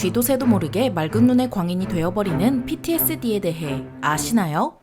쥐도 새도 모르게 맑은 눈의 광인이 되어버리는 PTSD에 대해 아시나요?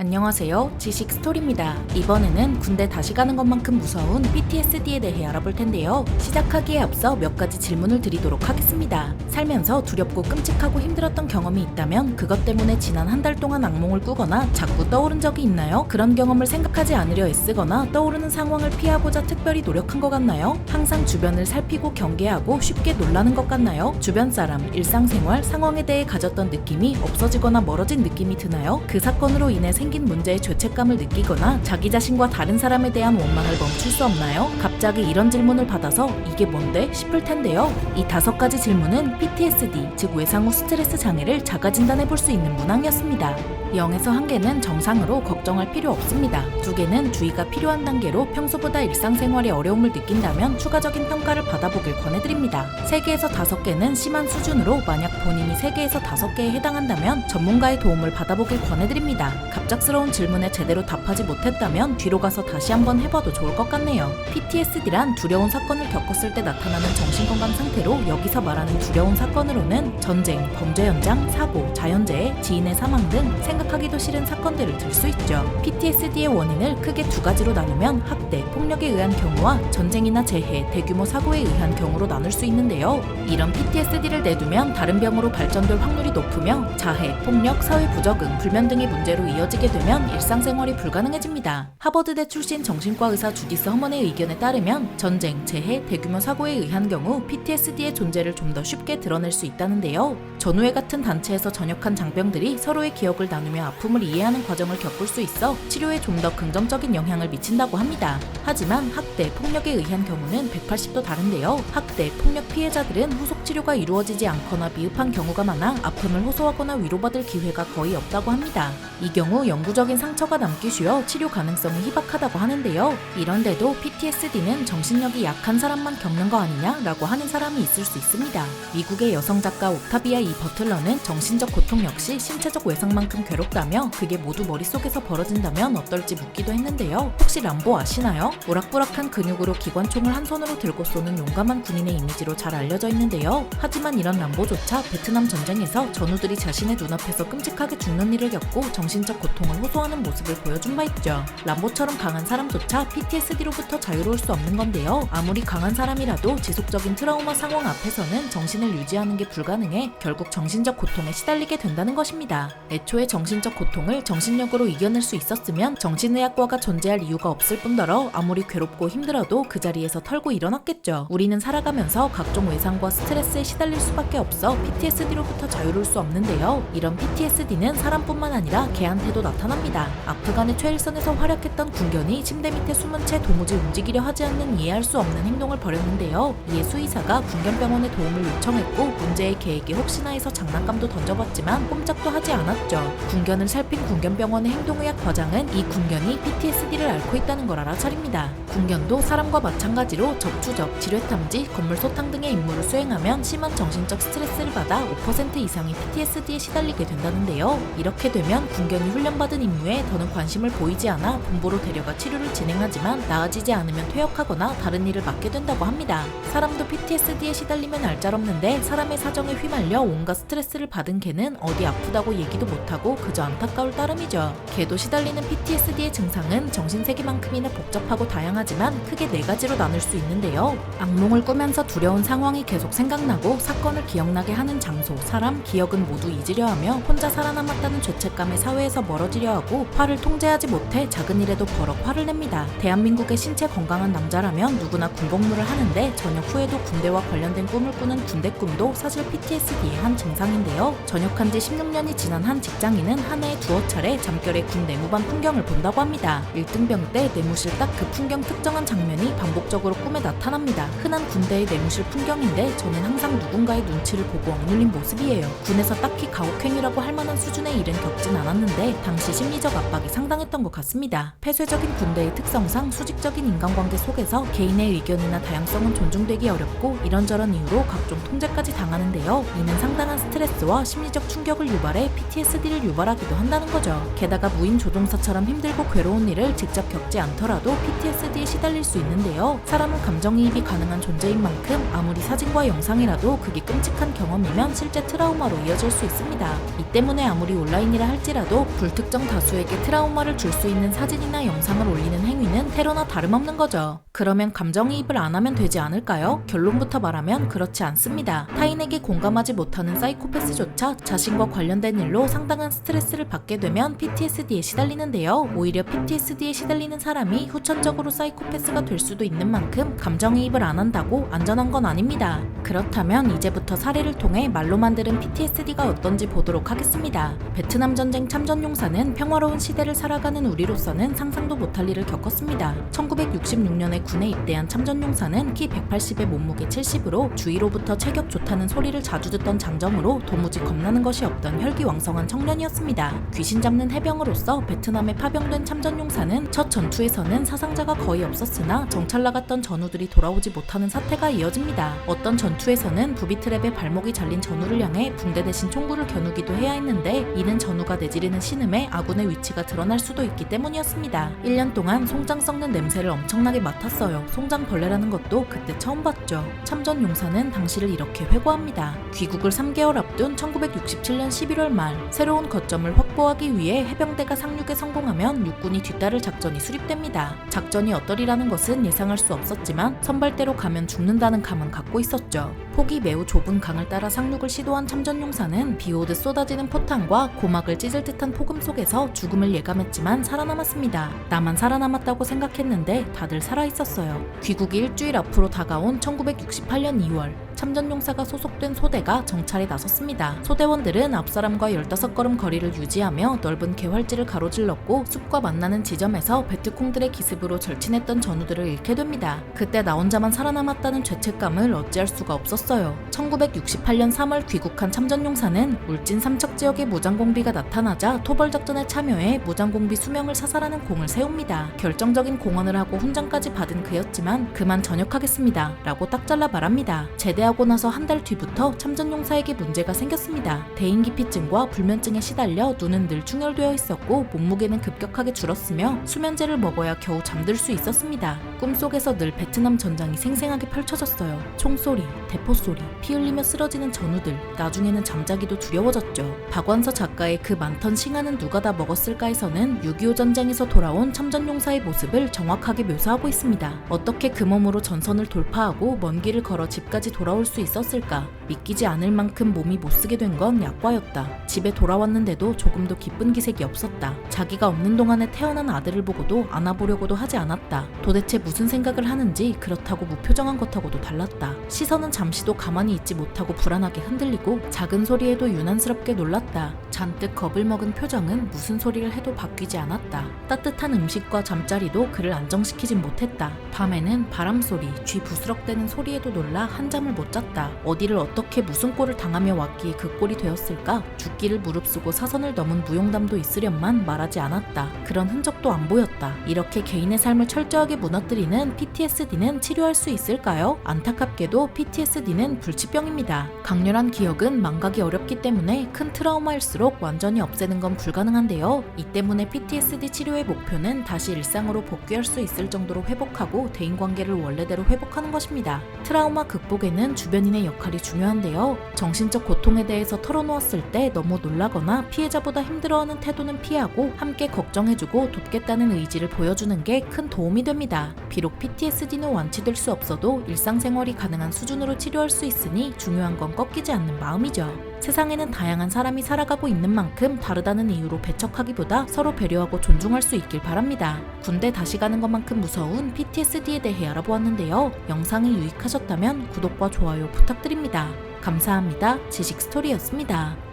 안녕하세요. 지식 스토리입니다. 이번에는 군대 다시 가는 것만큼 무서운 PTSD에 대해 알아볼 텐데요. 시작하기에 앞서 몇 가지 질문을 드리도록 하겠습니다. 살면서 두렵고 끔찍하고 힘들었던 경험이 있다면 그것 때문에 지난 한 달 동안 악몽을 꾸거나 자꾸 떠오른 적이 있나요? 그런 경험을 생각하지 않으려 애쓰거나 떠오르는 상황을 피하고자 특별히 노력한 것 같나요? 항상 주변을 살피고 경계하고 쉽게 놀라는 것 같나요? 주변 사람, 일상생활, 상황에 대해 가졌던 느낌이 없어지거나 멀어진 느낌이 드나요? 그 사건으로 인해 생긴 문제에 죄책감을 느끼거나 자기 자신과 다른 사람에 대한 원망을 멈출 수 없나요? 갑자기 이런 질문을 받아서 이게 뭔데? 싶을 텐데요. 이 5가지 질문은 PTSD, 즉 외상 후 스트레스 장애를 자가 진단해 볼 수 있는 문항이었습니다. 0에서 1개는 정상으로 걱정할 필요 없습니다. 2개는 주의가 필요한 단계로 평소보다 일상생활에 어려움을 느낀다면 추가적인 평가를 받아보길 권해드립니다. 3개에서 5개는 심한 수준으로 만약 본인이 3개에서 5개에 해당한다면 전문가의 도움을 받아보길 권해드립니다. 갑작스러운 질문에 제대로 답하지 못했다면 뒤로 가서 다시 한번 해봐도 좋을 것 같네요. PTSD란 두려운 사건을 겪었을 때 나타나는 정신건강 상태로 여기서 말하는 두려운 사건으로는 전쟁, 범죄 현장, 사고, 자연재해, 지인의 사망 등 생각하기도 싫은 사건들을 들 수 있죠. PTSD의 원인을 크게 2가지로 나누면 학대, 폭력에 의한 경우와 전쟁이나 재해, 대규모 사고에 의한 경우로 나눌 수 있는데요. 이런 PTSD를 내두면 다른 병으로 발전될 확률이 높으며 자해, 폭력, 사회 부적응, 불면 등의 문제로 이어지게 되면 일상생활이 불가능해집니다. 하버드대 출신 정신과 의사 주디스 허먼의 의견에 따르면 전쟁, 재해, 대규모 사고에 의한 경우 PTSD의 존재를 좀 더 쉽게 드러낼 수 있다는데요. 전우회 같은 단체에서 전역한 장병들이 서로의 기억을 나누며 아픔을 이해하는 과정을 겪을 수 있어 치료에 좀 더 긍정적인 영향을 미친다고 합니다. 하지만 학대, 폭력에 의한 경우는 180도 다른데요. 학대, 폭력 피해자들은 후속 치료가 이루어지지 않거나 미흡한 경우가 많아 아픔을 호소하거나 위로받을 기회가 거의 없다고 합니다. 이 경우 영구적인 상처가 남기 쉬워 치료 가능성이 희박하다고 하는데요. 이런데도 PTSD는 정신력이 약한 사람만 겪는 거 아니냐라고 하는 사람이 있을 수 있습니다. 미국의 여성 작가 옥타비아 이 버틀러는 정신적 고통 역시 신체적 외상만큼 괴롭다며 그게 모두 머릿속에서 벌어진다면 어떨지 묻기도 했는데요. 혹시 람보 아시나요? 오락부락한 근육으로 기관총을 한 손으로 들고 쏘는 용감한 군인의 이미지로 잘 알려져 있는데요. 하지만 이런 람보조차 베트남 전쟁에서 전우들이 자신의 눈앞에서 끔찍하게 죽는 일을 겪고 정신적 고통을 호소하는 모습을 보여준 바 있죠. 람보처럼 강한 사람조차 PTSD로부터 자유로울 수 없는 건데요. 아무리 강한 사람이라도 지속적인 트라우마 상황 앞에서는 정신을 유지하는 게 불가능해 결국 정신적 고통에 시달리게 된다는 것입니다. 애초에 정신적 고통을 정신력으로 이겨낼 수 있었으면 정신의학과가 존재할 이유가 없을 뿐더러 아무리 괴롭고 힘들어도 그 자리에서 털고 일어났겠죠. 우리는 살아가면서 각종 외상과 스트레스에 시달릴 수밖에 없어 PTSD로부터 자유로울 수 없는데요. 이런 PTSD는 사람뿐만 아니라 개한테도 나타납니다. 아프간의 최일선에서 활약했던 군견이 침대 밑에 숨은 채 도무지 움직이려 하지 않는 이해할 수 없는 행동을 벌였는데요. 이에 수의사가 군견병원에 도움을 요청했고 문제의 계획이 혹시나 해서 장난감도 던져봤지만 꼼짝도 하지 않았죠. 군견을 살핀 군견병원의 행동의학 과장은 이 군견이 PTSD를 앓고 있다는 걸 알아차립니다. 군견도 사람과 마찬가지로 적추적, 지뢰탐지, 건물 소탕 등의 임무를 수행하면 심한 정신적 스트레스를 받아 5% 이상이 PTSD에 시달리게 된다는데요. 이렇게 되면 군견이 훈련받은 임무에 더는 관심을 보이지 않아 본부로 데려가 치료를 진행하지만 나아지지 않으면 퇴역하거나 다른 일을 맡게 된다고 합니다. 사람도 PTSD에 시달리면 알짤없는데 사람의 사정에 휘말려 온갖 스트레스를 받은 개는 어디 아프다고 얘기도 못하고 그저 안타까울 따름이죠. 개도 시달리는 PTSD의 증상은 정신세계만큼이나 복잡하고 다양하지만 크게 4가지로 나눌 수 있는데요. 악몽을 꾸면서 두려운 상황이 계속 생각나고 사건을 기억나게 하는 장소, 사람, 기억은 모두 잊으려 하며 혼자 살아남았다는 죄책감에 사회에서 멀어지려 하고 화를 통제하지 못해 작은 일에도 버럭 화를 냅니다. 대한민국의 신체 건강한 남자라면 누구나 군복무를 하는데 전역 후에도 군대와 관련된 꿈을 꾸는 군대 꿈도 사실 PTSD의 한 증상인데요. 전역한 지 16년이 지난 한 직장인은 한 해에 2차례 잠결에 군 내무반 풍경을 본다고 합니다. 1등병 때 내무실 딱 그 풍경 특정한 장면이 반복적으로 꿈에 나타납니다. 흔한 군대의 내무실 풍경인데 저는 항상 누군가의 눈치를 보고 억눌린 모습이에요. 군에서 딱히 가혹행위라고 할 만한 수준의 일은 겪진 않았는데 당시 심리적 압박이 상당했던 것 같습니다. 폐쇄적인 군대의 특성상 수직적인 인간관계 속에서 개인의 의견이나 다양성은 존중되기 어렵고 이런저런 이유로 각종 통제까지 당하는데요. 있는데요. 이는 상당한 스트레스와 심리적 충격을 유발해 PTSD를 유발하기도 한다는 거죠. 게다가 무인 조종사처럼 힘들고 괴로운 일을 직접 겪지 않더라도 PTSD에 시달릴 수 있는데요. 사람은 감정이입이 가능한 존재인 만큼 아무리 사진과 영상이라도 그게 끔찍한 경험이면 실제 트라우마로 이어질 수 있습니다. 이 때문에 아무리 온라인이라 할지라도 불특정 다수에게 트라우마를 줄 수 있는 사진이나 영상을 올리는 행위는 테러나 다름없는 거죠. 그러면 감정이입을 안 하면 되지 않을까요? 결론부터 말하면 그렇지 않습니다. 타인에게 공감하지 못하는 사이코패스조차 자신과 관련된 일로 상당한 스트레스를 받게 되면 PTSD에 시달리는데요. 오히려 PTSD에 시달리는 사람이 후천적으로 사이코패스가 될 수도 있는 만큼 감정이입을 안 한다고 안전한 건 아닙니다. 그렇다면 이제부터 사례를 통해 말로만 들은 PTSD가 어떤지 보도록 하겠습니다. 베트남 전쟁 참전용사는 평화로운 시대를 살아가는 우리로서는 상상도 못할 일을 겪었습니다. 1966년에 군에 입대한 참전용사는 키 180에 몸무게 70으로 주위로부터 체격 좋다는 소리를 자주 듣던 장정으로 도무지 겁나는 것이 없던 혈기왕성한 청년이었습니다. 귀신 잡는 해병으로서 베트남에 파병된 참전용사는 첫 전투에서는 사상자가 거의 없었으나 정찰 나갔던 전우들이 돌아오지 못하는 사태가 이어집니다. 어떤 전투에서는 부비트랩에 발목이 잘린 전우를 향해 붕대 대신 총구를 겨누기도 해야 했는데 이는 전우가 내지르는 신음에 아군의 위치가 드러날 수도 있기 때문이었습니다. 1년 동안 송장 썩는 냄새를 엄청나게 맡았어요. 송장벌레라는 것도 그때 처음 봤죠. 참전용사는 당시를 이렇게 회고합니다. 귀국을 3개월 앞둔 1967년 11월 말 새로운 거점을 확보하기 위해 해병대가 상륙에 성공하면 육군이 뒤따를 작전이 수립됩니다. 작전이 어떠리라는 것은 예상할 수 없었지만 선발대로 가면 죽는다는 감은 갖고 있었죠. 폭이 매우 좁은 강을 따라 상륙을 시도한 참전용사는 비오듯 쏟아지는 포탄과 고막을 찢을 듯한 폭음 속에서 죽음을 예감했지만 살아남았습니다. 나만 살아남았다고 생각했는데 다들 살아있었어요. 귀국이 일주일 앞으로 다가온 1968년 2월 참전용사가 소속된 소대가 정찰에 나섰습니다. 소대원들은 앞사람과 15걸음 거리를 유지하며 넓은 개활지를 가로질렀고 숲과 만나는 지점에서 베트콩들의 기습으로 절친했던 전우들을 잃게 됩니다. 그때 나 혼자만 살아남았다는 죄책감을 어찌할 수가 없었어요. 1968년 3월 귀국한 참전용사는 울진 삼척 지역에 무장공비가 나타나자 토벌작전에 참여해 무장공비 수명을 사살하는 공을 세웁니다. 결정적인 공헌을 하고 훈장까지 받은 그였지만 그만 전역하겠습니다 라고 딱 잘라 말합니다. 제대하고 나서 한 달 뒤부터 참전용사에게 문제가 생겼습니다. 대인기피증과 불면증에 시달려 눈은 늘 충혈되어 있었고 몸무게는 급격하게 줄었으며 수면제를 먹어야 겨우 잠들 수 있었습니다. 꿈속에서 늘 베트남 전장이 생생하게 펼쳐졌어요. 총소리, 대포소리, 피 흘리며 쓰러지는 전우들, 나중에는 잠자기도 두려워졌죠. 박완서 작가의 그 많던 싱하는 누가 다 먹었을까에서는 6.25 전쟁에서 돌아온 참전용사의 모습을 정확하게 묘사하고 있습니다. 어떻게 그 몸으로 전선을 돌파하고 먼 길을 걸어 집까지 돌아올 수 있었을까? 믿기지 않을 만큼 몸이 못쓰게 된 건 약과였다. 집에 돌아왔는데도 조금도 기쁜 기색이 없었다. 자기가 없는 동안에 태어난 아들을 보고도 안아보려고도 하지 않았다. 도대체 무슨 생각을 하는지 그렇다고 무표정한 것하고도 달랐다. 시선은 잠시도 가만히 있지 못하고 불안하게 흔들리고 작은 소리에도 유난스럽게 놀랐다. 잔뜩 겁을 먹은 표정은 무슨 소리를 해도 바뀌지 않았다. 따뜻한 음식과 잠자리도 그를 안정시키진 못했다. 밤에는 바람소리, 쥐 부스럭대는 소리에도 놀라 한잠을 못 잤다. 어디를 어떻게 무슨 꼴을 당하며 왔기에 그 꼴이 되었을까? 죽기를 무릅쓰고 사선을 넘은 무용담도 있으련만 말하지 않았다. 그런 흔적도 안 보였다. 이렇게 개인의 삶을 철저하게 무너뜨리는 PTSD는 치료할 수 있을까요? 안타깝게도 PTSD는 불치병입니다. 강렬한 기억은 망각이 어렵기 때문에 큰 트라우마일수록 완전히 없애는 건 불가능한데요. 이 때문에 PTSD 치료의 목표는 다시 일상으로 복귀할 수 있을 정도로 회복하고 대인관계를 원래대로 회복하는 것입니다. 트라우마 극복에는 주변인의 역할이 중요한데요. 정신적 고통에 대해서 털어놓았을 때 너무 놀라거나 피해자보다 힘들어하는 태도는 피하고 함께 걱정해주고 돕겠다는 의지를 보여주는 게 큰 도움이 됩니다. 비록 PTSD는 완치될 수 없어도 일상생활이 가능한 수준으로 치료할 수 있으니 중요한 건 꺾이지 않는 마음이죠. 세상에는 다양한 사람이 살아가고 있는 만큼 다르다는 이유로 배척하기보다 서로 배려하고 존중할 수 있길 바랍니다. 군대 다시 가는 것만큼 무서운 PTSD에 대해 알아보았는데요. 영상이 유익하셨다면 구독과 좋아요 부탁드립니다. 감사합니다. 지식스토리였습니다.